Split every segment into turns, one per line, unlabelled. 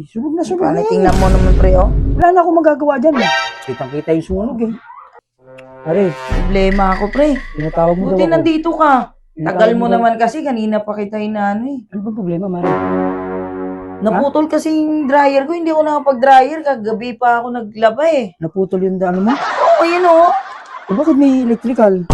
Sunog na sunog
Paano
na yan.
tingnan mo naman, pre, oh?
Wala na akong magagawa dyan. Kitang-kita yung sunog eh. Pare,
Problema ako, pre.
tinatawag mo
Buti
daw ako.
nandito ka. Tagal
Tinatawag
mo
daw-
naman kasi, kanina pa kita inaano eh.
Ano ba problema, Mari?
Naputol kasi yung dryer ko, hindi ako nakapag-dryer. Kagabi pa ako naglaba eh.
Naputol yung ano mo?
Oo, yun oh.
Eh, bakit may electrical?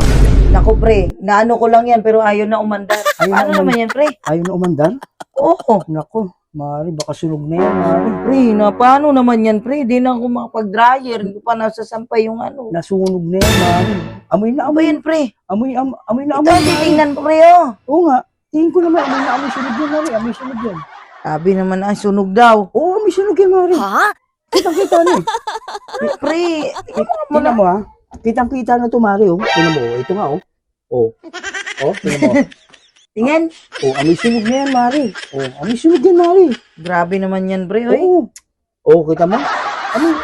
Naku, pre. Naano ko lang yan, pero ayaw na umandar.
Ayaw na
Paano naman yan, pre?
Ayaw na umandar?
Oo.
Nako, Mari, baka sunog na yan, Mari.
Pre, paano naman yan, pre? Di na ako makapag-dryer. Hindi ko pa nasasampay yung ano.
Nasunog na yan, Mari. Amoy na
Ano ba
amoy.
yan, pre?
Amoy na
Ito,
amoy. Mari.
titingnan ko, pre, oh.
Oo nga. Tingin ko naman, amoy na amoy sunog yan, Mari. Amoy sunog yan.
Sabi naman, ay, sunog daw.
Oo, amoy sunog yan, Mari. Kitang-kita na eh.
Pre,
Tingnan mo ha. Kitang-kita na to, Mari. Oh. Tingnan mo, ito nga oh. Oh. Oh, tingnan mo.
tingnan.
Oh, amoy sunog na yan, Mari. Oh, amoy sunog yan, Mari.
Grabe naman yan, pre, oy.
Oo. Oh, kita mo? Amoy.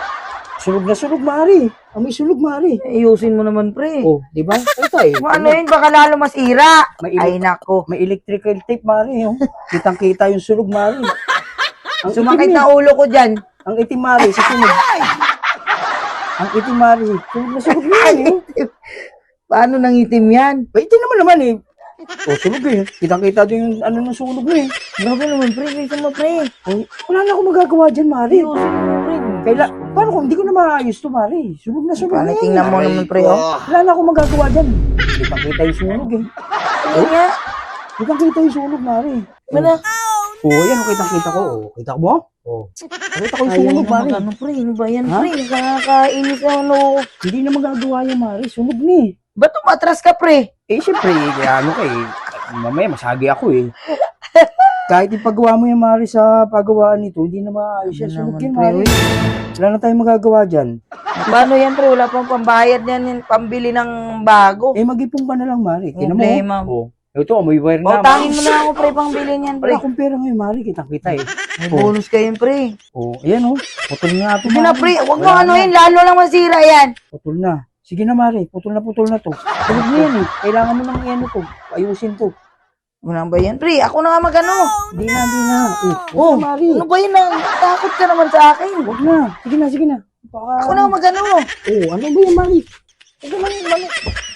Sunog na sunog, Mari. Amoy sunog, Mari.
Ayusin mo naman, pre.
Oh, di ba? Ito eh.
Ano yun, baka lalo masira.
May,
Ay, nako.
may electrical tape, Mari. Oh. Kitang-kita yung sunog, Mari. Ang
Sumakit
itim,
na ulo ko dyan.
ang itim, Mari, sa sunog. Ang itim, Mari. Sunog na sunog na yan, eh.
Paano nangitim yan?
Itim naman eh. Oh, sunog eh. Kitang-kita din yung ano ng sunog mo eh.
Grabe naman, pre. Bisa mo, pre.
Oh, wala na akong magagawa dyan, Mari.
Ayusin mo, pre.
Paano kung hindi ko na maayos to, Mari? Sunog na sunog
Paano
na yan.
tingnan mo naman, pre, oh.
Wala na akong magagawa dyan. Kitang-kita yung sunog eh.
Ayun nga.
Kitang-kita yung sunog, Mari.
Mana?
Oo, yan o, kitang-kita ko. Oh, kita ko mo? Oo. Nakita ko yung
Ayaw
sunog,
mo
Mari.
ano, pre. Ano ba yan,
Ha?
pre? Nakakainis na ano.
Hindi na magagawa yan, Mari. Sunog na eh.
Ba't umatras ka, pre?
Eh, syempre, ano ka eh. Mamaya, masagi ako eh. Kahit ipagawa mo yan, Mari, sa pagawaan nito, hindi na maayos yan. Sunog yan, Mari. Wala na tayong magagawa dyan.
Paano yan, pre? Wala pang pambayad yan, yung pambili ng bago.
Eh, mag-ipon ka na lang, Mari. Tingnan
Problema.
mo. Oh. Ito, amoy wire
O,
na.
tangin mo na ako, pre, pambili niyan, pre.
Wala akong pera ngayon, Mari. Kitang-kita eh.
May bonus kayo, pre.
Oh, ayan oh. Putol na ito,
Sige na,
Mari.
pre. Huwag mo
Wala
ano
na.
yun, lalo lang masira yan.
Putol na. Sige na, Mari. Putol na to. Sunog na yan eh. Kailangan mo nang ano to. Ayusin to.
Ano ba yan, pre? Ako na nga magano.
Di na.
Oh,
Mari.
ano ba yan? Takot ka naman sa akin.
Huwag na. Sige na. Baka...
Ako na nga magano.
Oh, ano ba yan, Mari? Huwag na, Mari.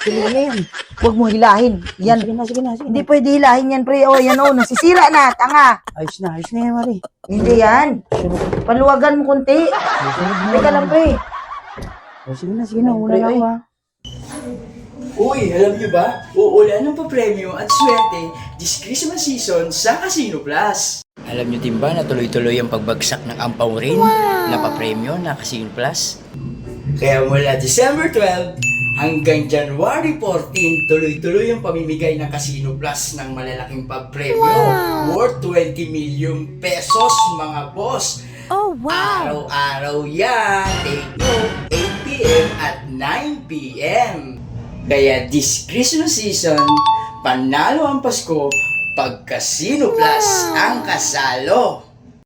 Sunog na yan.
Huwag mo hilahin. Yan.
Sige na.
Hindi pwede hilahin yan, pre. Oh, yan oh. Nasisira na. Tanga.
Ayos na yan, Mari.
Hindi yan.
Sunog.
Paluwagan mo kunti.
Sunog na
Teka lang, pre.
Oh, sige na. Una
Pre,
na ako
oy.
ha.
Uy, alam niyo ba? Uulan ng papremyo at swerte this Christmas season sa Casino Plus. Alam niyo din ba na tuloy-tuloy ang pagbagsak ng ampaw rin na papremyo na Casino Plus? Kaya mula December 12 hanggang January 14, tuloy-tuloy ang pamimigay ng Casino Plus ng malalaking papremyo worth 20 million pesos, mga boss.
Oh, wow!
Araw-araw yan. Take note, 8 p.m. at 9 p.m. Kaya this Christmas season, panalo ang Pasko pag Casino Plus ang kasalo.